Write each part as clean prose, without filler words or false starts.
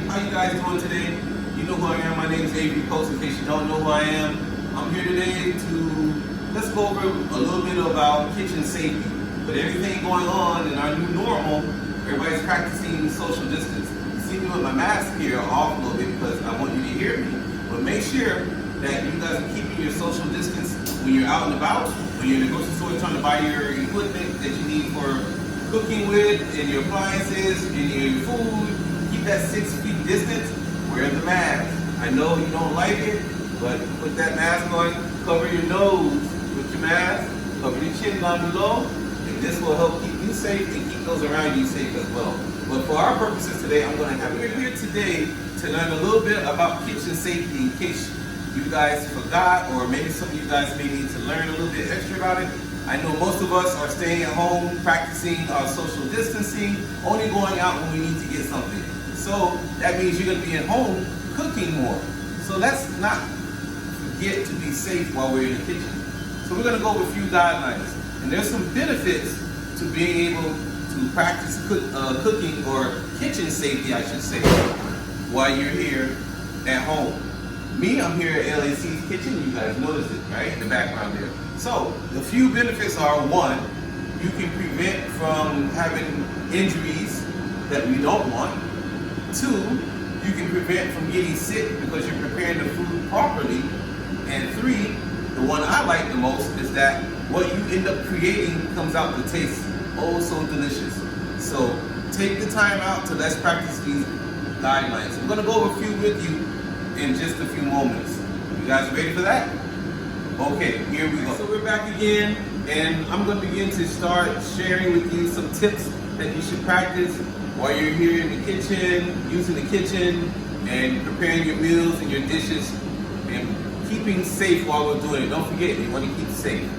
How you guys doing today? You know who I am. My name is Avery. In case you don't know who I am, I'm here today to let's go over a little bit about kitchen safety. With everything going on in our new normal, everybody's practicing social distance. You see me with my mask here off a little bit because I want you to hear me. But make sure that you guys are keeping your social distance when you're out and about, when you're in the grocery store trying to buy your equipment that you need for cooking with, and your appliances, and your food. Keep that 6 feet distance. Wear the mask. I know you don't like it, but put that mask on. Cover your nose with your mask. Cover your chin down below, and this will help keep you safe and keep those around you safe as well. But for our purposes today, I'm going to have you here today to learn a little bit about kitchen safety in case you guys forgot, or maybe some of you guys may need to learn a little bit extra about it. I know most of us are staying at home, practicing our social distancing, only going out when we need to get something. So that means you're going to be at home cooking more. So let's not forget to be safe while we're in the kitchen. So we're going to go over a few guidelines. And there's some benefits to being able to practice cooking, or kitchen safety, I should say, while you're here at home. Me, I'm here at LAC's kitchen. You guys notice it, right? In the background there. So the few benefits are: one, you can prevent from having injuries that we don't want. Two, you can prevent from getting sick because you're preparing the food properly. And three, the one I like the most is that what you end up creating comes out to taste oh so delicious. So take the time out to let's practice these guidelines. I'm going to go over a few with you in just a few moments. You guys ready for that? Okay, here we go. So we're back again, and I'm going to begin to start sharing with you some tips that you should practice while you're here in the kitchen, using the kitchen, and preparing your meals and your dishes, and keeping safe while we're doing it. Don't forget, you want to keep safe.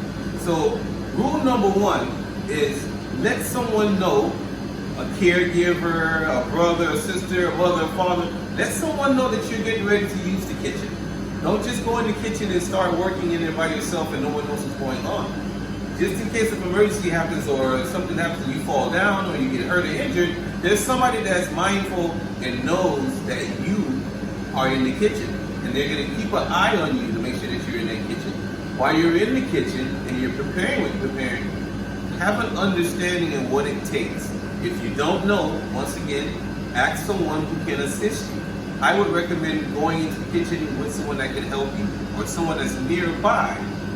So rule number one is let someone know, a caregiver, a brother, a sister, a mother, a father, let someone know that you're getting ready to use the kitchen. Don't just go in the kitchen and start working in there by yourself and no one knows what's going on. Just in case an emergency happens, or something happens and you fall down, or you get hurt or injured, there's somebody that's mindful and knows that you are in the kitchen. And they're going to keep an eye on you to make sure that you're in that kitchen. While you're in the kitchen and you're preparing what you're preparing, have an understanding of what it takes. If you don't know, once again, ask someone who can assist you. I would recommend going into the kitchen with someone that can help you, or someone that's nearby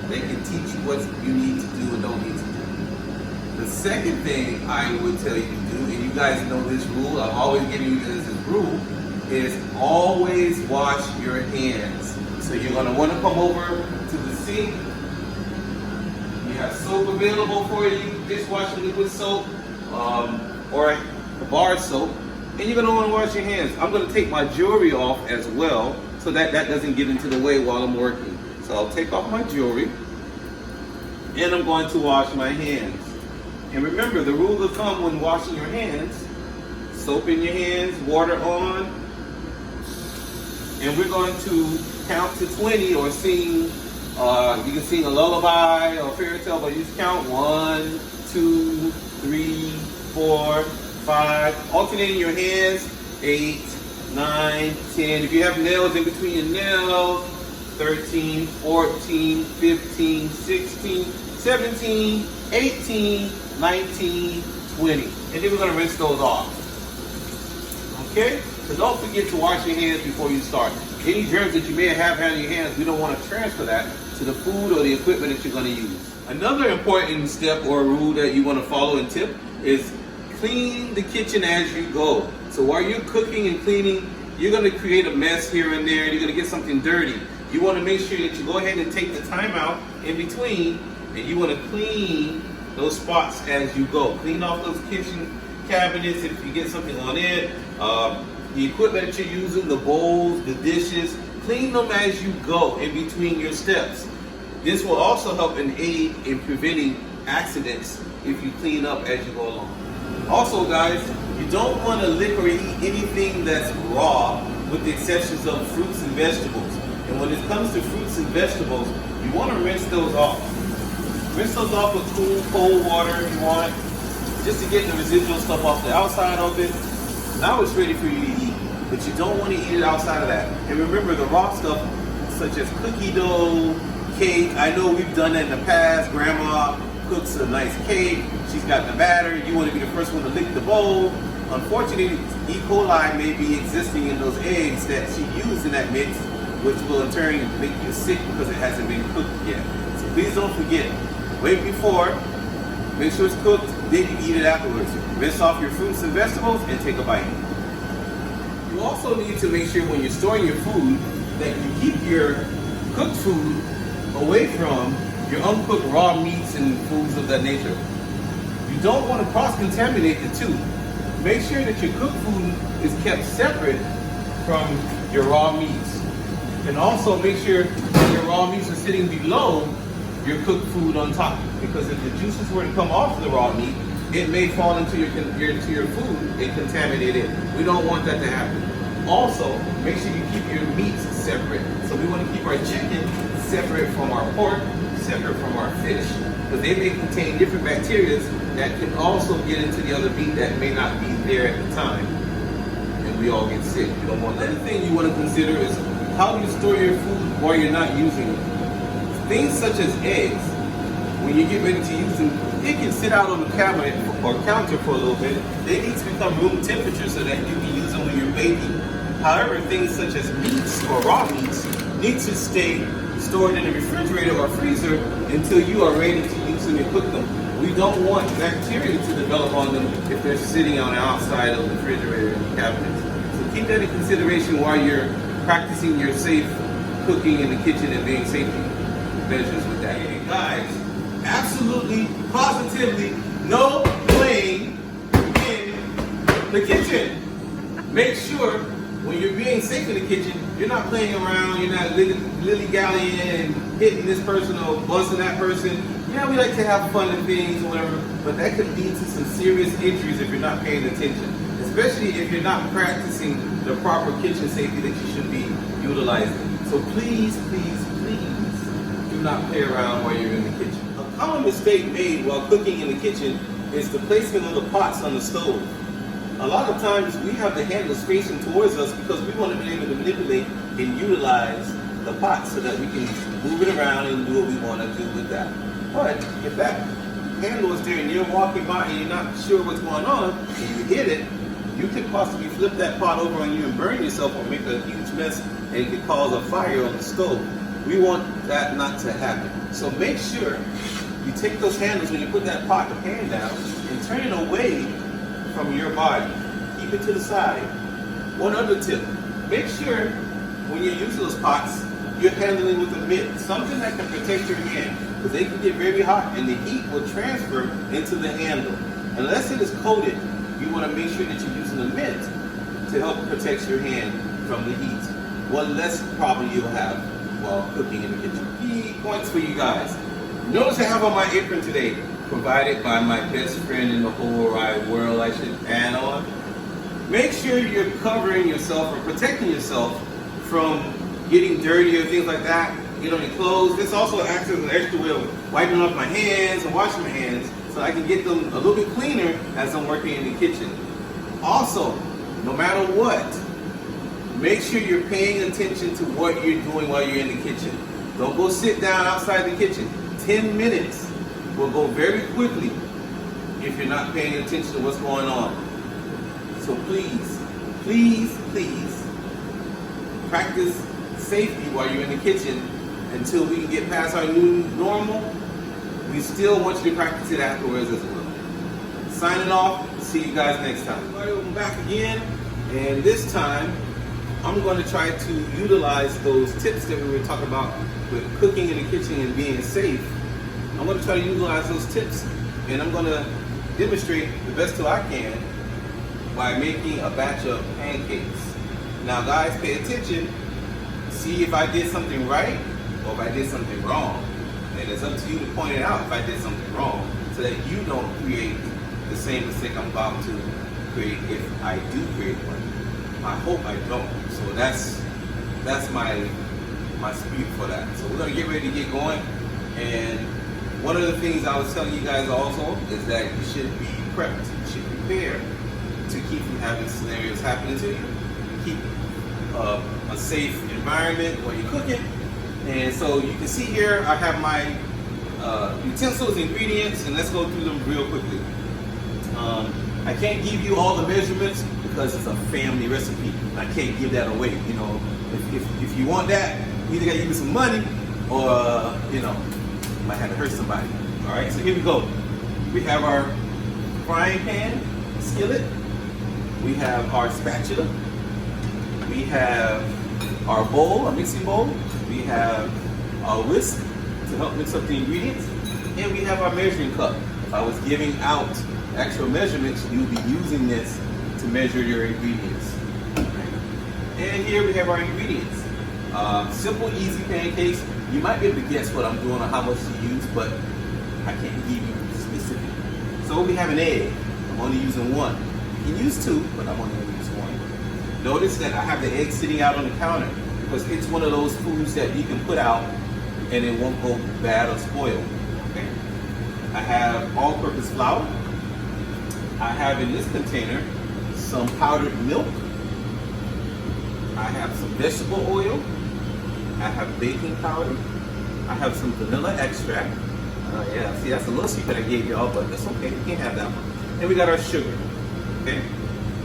that can teach you what you need to do and don't need to do. The second thing I would tell you to do, and you guys know this rule, I'm always giving you this rule, is always wash your hands. So you're going to want to come over to the sink. You have soap available for you, dishwashing liquid soap, or a bar soap. And you're going to want to wash your hands. I'm going to take my jewelry off as well, so that doesn't get into the way while I'm working. So I'll take off my jewelry, and I'm going to wash my hands. And remember, the rule of thumb when washing your hands: soap in your hands, water on, and we're going to count to 20 or sing. You can sing a lullaby or a fairy tale, but you just count 1, 2, 3, 4, 5, alternating your hands, 8, 9, 10. If you have nails in between your nails, 13, 14, 15, 16, 17, 18, 19, 20. And then we're going to rinse those off. Okay? So don't forget to wash your hands before you start. Any germs that you may have had in your hands, we don't want to transfer that to the food or the equipment that you're going to use. Another important step or rule that you want to follow and tip is clean the kitchen as you go. So while you're cooking and cleaning, you're going to create a mess here and there, and you're going to get something dirty. You want to make sure that you go ahead and take the time out in between, and you want to clean those spots as you go. Clean off those kitchen cabinets if you get something on it, the equipment that you're using, the bowls, the dishes. Clean them as you go in between your steps. This will also help and aid in preventing accidents if you clean up as you go along. Also, guys, you don't want to lick or eat anything that's raw, with the exceptions of fruits and vegetables. And when it comes to fruits and vegetables, you want to rinse those off. Rinse those off with cool, cold water if you want, just to get the residual stuff off the outside of it. Now it's ready for you to eat. but you don't want to eat it outside of that. And remember, the raw stuff, such as cookie dough, cake, I know we've done that in the past. Grandma cooks a nice cake, she's got the batter, you want to be the first one to lick the bowl. Unfortunately, E. coli may be existing in those eggs that she used in that mix, which will in turn make you sick because it hasn't been cooked yet. So please don't forget, wait before, make sure it's cooked, then you eat it afterwards. Rinse off your fruits and vegetables and take a bite. You also need to make sure when you're storing your food that you keep your cooked food away from your uncooked raw meats and foods of that nature. You don't want to cross-contaminate the two. Make sure that your cooked food is kept separate from your raw meats. And also make sure that your raw meats are sitting below your cooked food on top. Because if the juices were to come off the raw meat, it may fall into your food and contaminate it. We don't want that to happen. Also, make sure you keep your meats separate. So we want to keep our chicken separate from our pork, separate from our fish, because they may contain different bacteria that can also get into the other meat that may not be there at the time, and we all get sick. You don't want that. Another thing you want to consider is how you store your food while you're not using it. Things such as eggs, when you get ready to use them, they can sit out on the cabinet or counter for a little bit. They need to become room temperature so that you can use them when you're baking. However, things such as meats or raw meats need to stay stored in the refrigerator or freezer until you are ready to use them and cook them. We don't want bacteria to develop on them if they're sitting on the outside of the refrigerator and cabinets. So keep that in consideration while you're practicing your safe cooking in the kitchen and being safety measures with that. And guys, absolutely, positively, no playing in the kitchen. Make sure when you're being safe in the kitchen, you're not playing around, you're not lily-gallying and hitting this person or busting that person. Yeah, we like to have fun and things or whatever, but that could lead to some serious injuries if you're not paying attention, especially if you're not practicing the proper kitchen safety that you should be utilizing. So please, please, please do not play around while you're in the kitchen. A common mistake made while cooking in the kitchen is the placement of the pots on the stove. A lot of times we have the handles facing towards us because we want to be able to manipulate and utilize the pot so that we can move it around and do what we want to do with that. But if that handle is there and you're walking by and you're not sure what's going on and you hit it, you could possibly flip that pot over on you and burn yourself or make a huge mess, and it could cause a fire on the stove. We want that not to happen. So make sure you take those handles when you put that pot or pan down and turn it away from your body. Keep it to the side. One other tip, make sure when you're using those pots, you're handling with a mitt, something that can protect your hand, because they can get very hot and the heat will transfer into the handle. Unless it is coated, you want to make sure that you're using a mitt to help protect your hand from the heat. One less problem you'll have while cooking in the kitchen. Key points for you guys. Notice I have on my apron today, provided by my best friend in the whole wide world, I should add on. Make sure you're covering yourself or protecting yourself from getting dirty or things like that. Get on your clothes. This also acts as an extra way of wiping off my hands and washing my hands so I can get them a little bit cleaner as I'm working in the kitchen. Also, no matter what, make sure you're paying attention to what you're doing while you're in the kitchen. Don't go sit down outside the kitchen. 10 minutes will go very quickly if you're not paying attention to what's going on. So please, please, please practice safety while you're in the kitchen until we can get past our new normal. We still want you to practice it afterwards as well. Signing off, see you guys next time. We're back again, and this time I'm going to try to utilize those tips that we were talking about with cooking in the kitchen and being safe. I'm going to try to utilize those tips, and I'm going to demonstrate the best tool I can by making a batch of pancakes. Now guys, pay attention. See if I did something right or if I did something wrong. And it's up to you to point it out if I did something wrong so that you don't create the same mistake I'm about to create if I do create one. I hope I don't. So that's my speed for that. So we're going to get ready to get going. And one of the things I was telling you guys also is that you should be prepped. You should prepare to keep from having scenarios happening to you. keep a safe environment while you're cooking. And so you can see here, I have my utensils, ingredients, and let's go through them real quickly. I can't give you all the measurements because it's a family recipe. I can't give that away. You know, if you want that, you either gotta give me some money or you know, you might have to hurt somebody. All right, so here we go. We have our frying pan, skillet. We have our spatula. We have our bowl, a mixing bowl. We have our whisk to help mix up the ingredients. And we have our measuring cup. If I was giving out actual measurements, you'll be using this to measure your ingredients. And here we have our ingredients. Simple, easy pancakes. You might be able to guess what I'm doing or how much to use, but I can't give you specific. So we have an egg. I'm only using one. You can use two, but I'm only going to use one. Notice that I have the egg sitting out on the counter because it's one of those foods that you can put out and it won't go bad or spoil. Okay. I have all-purpose flour. I have in this container some powdered milk. I have some vegetable oil. I have baking powder. I have some vanilla extract. Yeah, see, that's a little secret I gave y'all, but that's okay. You can't have that one. And we got our sugar. Okay.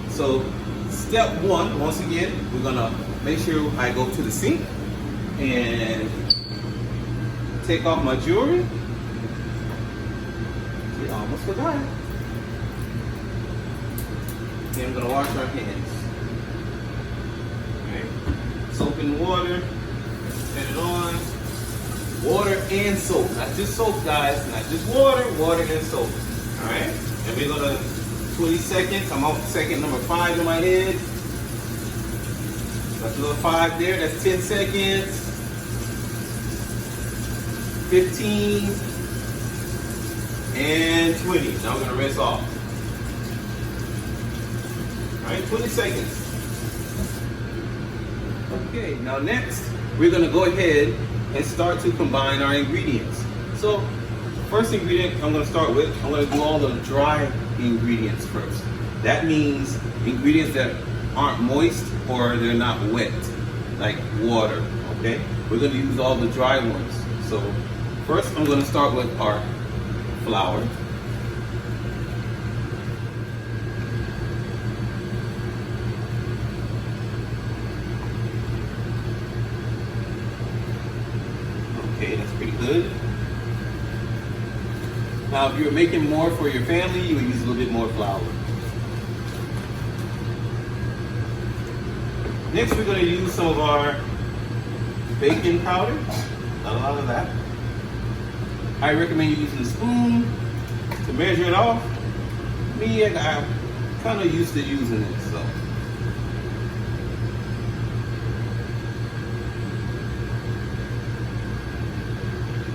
So step one, once again, we're gonna make sure I go to the sink and take off my jewelry. See, I almost forgot. Then I'm gonna wash our hands. Okay. Soap and water. Set it on. Water and soap. Not just soap, guys. Not just water, water and soap. Alright? And we're gonna 20 seconds. I'm on second number 5 in my head. That's a little 5 there. That's 10 seconds. 15 and 20. Now we're gonna rinse off. Alright, 20 seconds. Okay, now next we're gonna go ahead and start to combine our ingredients. So, first ingredient I'm going to start with, I'm going to do all the dry ingredients first. That means ingredients that aren't moist or they're not wet, like water, okay? We're going to use all the dry ones. So, first I'm going to start with our flour. Okay, that's pretty good. Now, if you're making more for your family, you would use a little bit more flour. Next, we're going to use some of our baking powder. Not a lot of that. I recommend you using a spoon to measure it off. Me, I'm kind of used to using it, so.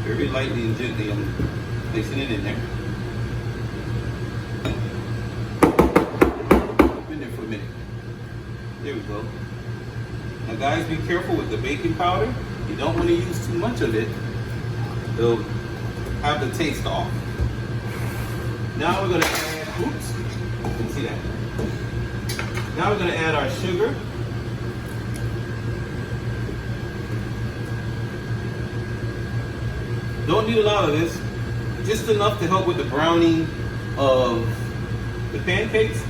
Very lightly and gently, I'm placing it in there. Been there for a minute. There we go. Now guys, be careful with the baking powder. You don't want to use too much of it. It'll have the taste off. Now we're going to add, oops, you can see that. Now we're going to add our sugar. Don't need a lot of this, just enough to help with the browning of the pancakes.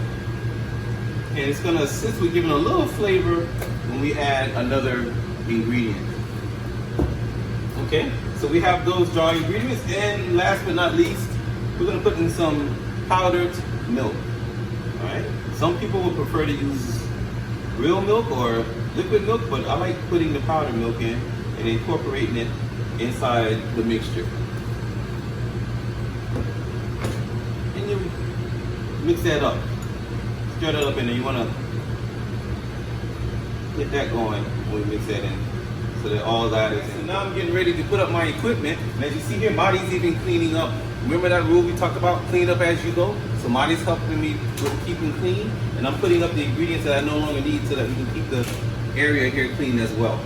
And it's gonna assist with giving a little flavor when we add another ingredient. Okay, so we have those dry ingredients, and last but not least, we're gonna put in some powdered milk. All right, some people would prefer to use real milk or liquid milk, but I like putting the powdered milk in and incorporating it inside the mixture. And you mix that up. Stir that up in there. You want to get that going when we mix that in so that all that is in. So now I'm getting ready to put up my equipment. And as you see here, Marty's even cleaning up. Remember that rule we talked about, clean up as you go? So Marty's helping me with keeping clean, and I'm putting up the ingredients that I no longer need so that we can keep the area here clean as well.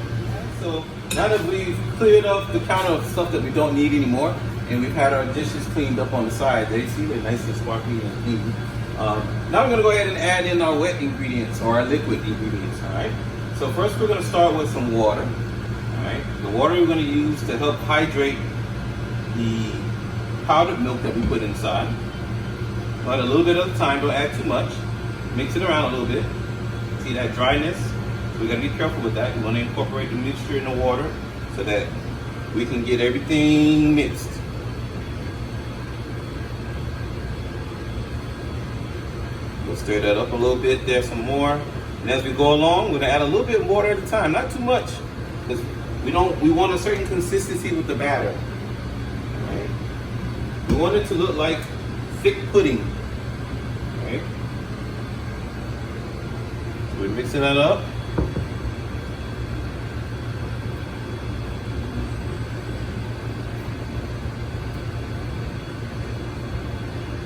So now that we've cleared up the counter of stuff that we don't need anymore, and we've had our dishes cleaned up on the side, they see they're nice and sparkly and clean. Now we're going to go ahead and add in our wet ingredients or our liquid ingredients, all right? So first we're going to start with some water, all right? The water we're going to use to help hydrate the powdered milk that we put inside. But a little bit at a time, don't add too much. Mix it around a little bit. See that dryness? So we got to be careful with that. We want to incorporate the mixture in the water so that we can get everything mixed. We'll stir that up a little bit there some more. And as we go along, we're gonna add a little bit of water at a time, not too much. Because we want a certain consistency with the batter. Right? We want it to look like thick pudding. Right? So we're mixing that up.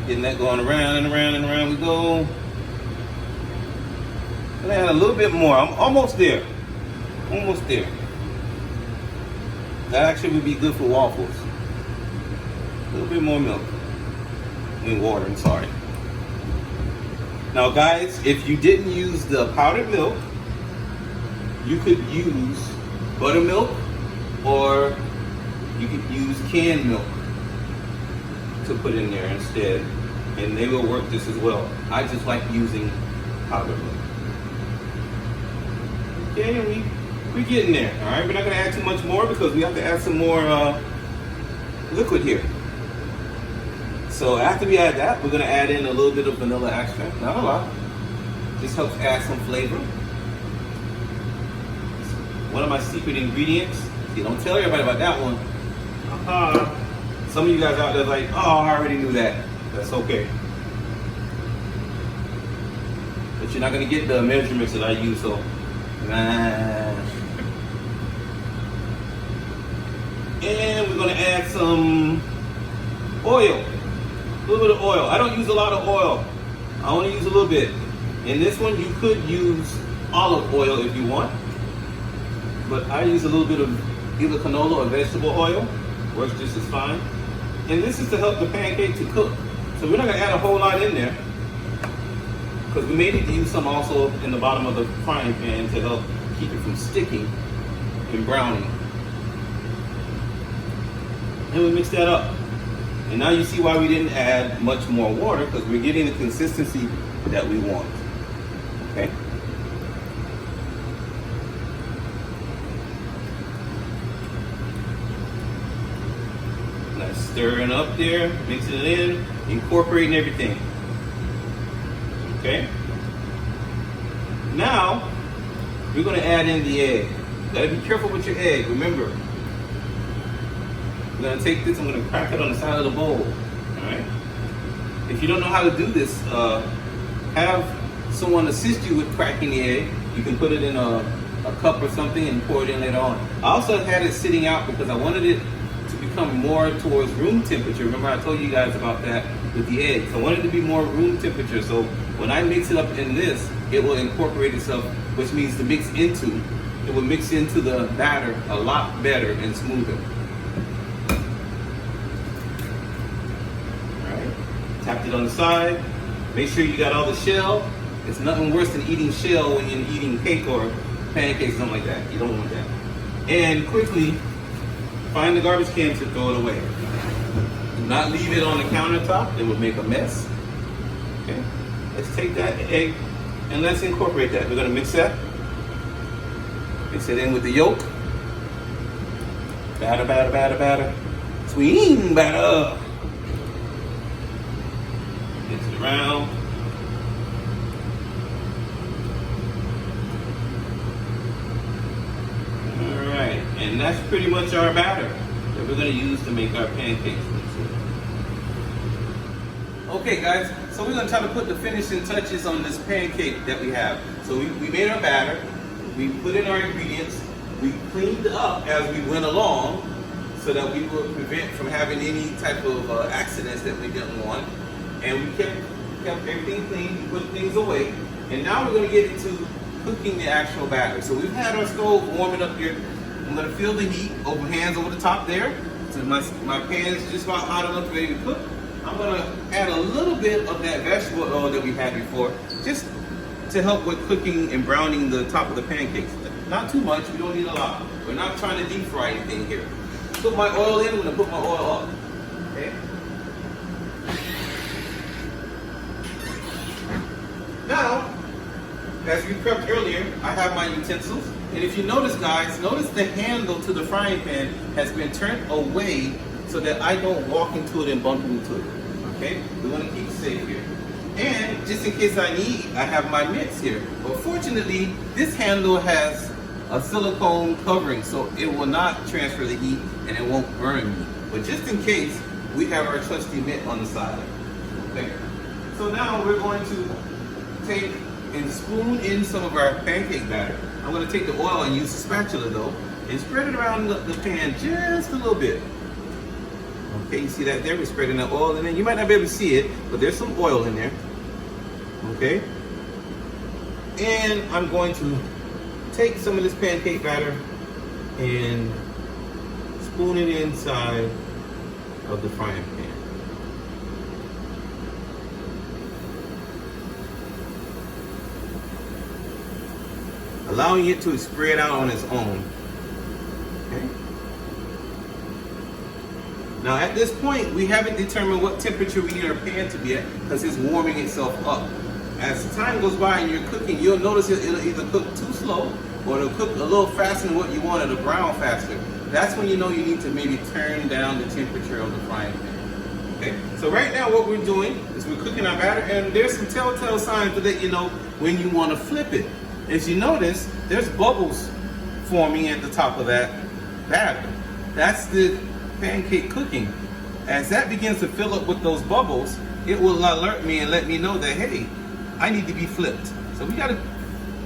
Getting that going around and around and around we go. And add a little bit more. I'm almost there. Almost there. That actually would be good for waffles. A little bit more milk. I mean water, I'm sorry. Now guys, if you didn't use the powdered milk, you could use buttermilk or you could use canned milk to put in there instead, and they will work just as well. I just like using powdered milk. Okay, we're getting there. All right, we're not going to add too much more because we have to add some more liquid here. So after we add that, we're going to add in a little bit of vanilla extract, not a lot. This helps add some flavor. One of my secret ingredients. See, don't tell everybody about that one. Some of you guys out there like, oh, I already knew that. That's okay. But you're not going to get the measurements that I use, so. And we're going to add some oil. A little bit of oil. I don't use a lot of oil. I only use a little bit. In this one, you could use olive oil if you want. But I use a little bit of either canola or vegetable oil. Works just as fine. And this is to help the pancake to cook. So we're not going to add a whole lot in there, because we may need to use some also in the bottom of the frying pan to help keep it from sticking and browning. And we mix that up. And now you see why we didn't add much more water, because we're getting the consistency that we want. Okay? Nice stirring up there, mixing it in, incorporating everything. Okay? Now, we're going to add in the egg. Gotta be careful with your egg, remember. I'm going to take this, I'm going to crack it on the side of the bowl. Alright? If you don't know how to do this, have someone assist you with cracking the egg. You can put it in a cup or something and pour it in later on. I also had it sitting out because I wanted it to become more towards room temperature. Remember I told you guys about that with the eggs. I wanted it to be more room temperature, so when I mix it up in this, it will incorporate itself, which means it will mix into the batter a lot better and smoother. Alright, tapped it on the side. Make sure you got all the shell. It's nothing worse than eating shell when you're eating cake or pancakes, something like that. You don't want that. And quickly, find the garbage can to throw it away. Do not leave it on the countertop. It will make a mess. Okay, let's take that egg and let's incorporate that. We're going to mix that. Mix it in with the yolk. Batter, batter, batter, batter. Swing batter. Mix it around. Alright, and that's pretty much our batter that we're going to use to make our pancakes. Okay guys, so we're going to try to put the finishing touches on this pancake that we have. So we made our batter, we put in our ingredients, we cleaned up as we went along so that we would prevent from having any type of accidents that we didn't want. And we kept everything clean, we put things away. And now we're going to get into cooking the actual batter. So we've had our stove warming up here. I'm going to feel the heat, open hands over the top there. So my pan is just about hot enough ready to cook. I'm gonna add a little bit of that vegetable oil that we had before, just to help with cooking and browning the top of the pancakes. Not too much, we don't need a lot. We're not trying to deep fry anything here. Put my oil in, I'm gonna put my oil up. Okay? Now, as we prepped earlier, I have my utensils. And if you notice, guys, notice the handle to the frying pan has been turned away so that I don't walk into it and bump into it. Okay? We want to keep it safe here. And just in case I need, I have my mitts here. But fortunately, this handle has a silicone covering, so it will not transfer the heat and it won't burn me. But just in case, we have our trusty mitt on the side. Okay? So now we're going to take and spoon in some of our pancake batter. I'm going to take the oil and use a spatula though, and spread it around the pan just a little bit. Okay, you see that there? We're spreading the oil in there. You might not be able to see it, but there's some oil in there. Okay? And I'm going to take some of this pancake batter and spoon it inside of the frying pan. Allowing it to spread out on its own. Okay. Now at this point, we haven't determined what temperature we need our pan to be at because it's warming itself up. As time goes by and you're cooking, you'll notice it'll either cook too slow or it'll cook a little faster than what you want, it'll brown faster. That's when you know you need to maybe turn down the temperature of the frying pan. Okay. So right now what we're doing is we're cooking our batter, and there's some telltale signs to let you know when you want to flip it. As you notice, there's bubbles forming at the top of that batter. That's the pancake cooking. As that begins to fill up with those bubbles, it will alert me and let me know that, hey, I need to be flipped. So we got a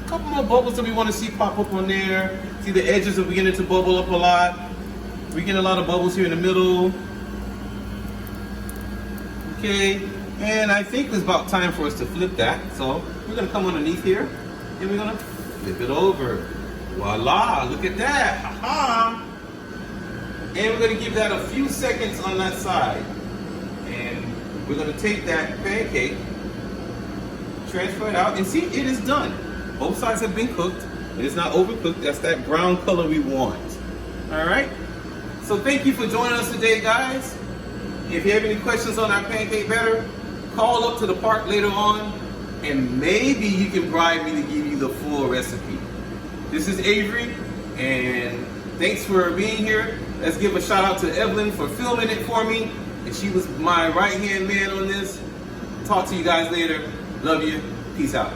couple more bubbles that we want to see pop up on there. See the edges are beginning to bubble up a lot. We get a lot of bubbles here in the middle. Okay, and I think it's about time for us to flip that. So we're gonna come underneath here, and we're gonna flip it over. Voila, look at that, ha-ha. And we're gonna give that a few seconds on that side. And we're gonna take that pancake, transfer it out, and see, it is done. Both sides have been cooked. It is not overcooked. That's that brown color we want. All right? So thank you for joining us today, guys. If you have any questions on our pancake batter, call up to the park later on, and maybe you can bribe me to give you the full recipe. This is Avery, and thanks for being here. Let's give a shout out to Evelyn for filming it for me, and she was my right-hand man on this. Talk to you guys later. Love you. Peace out.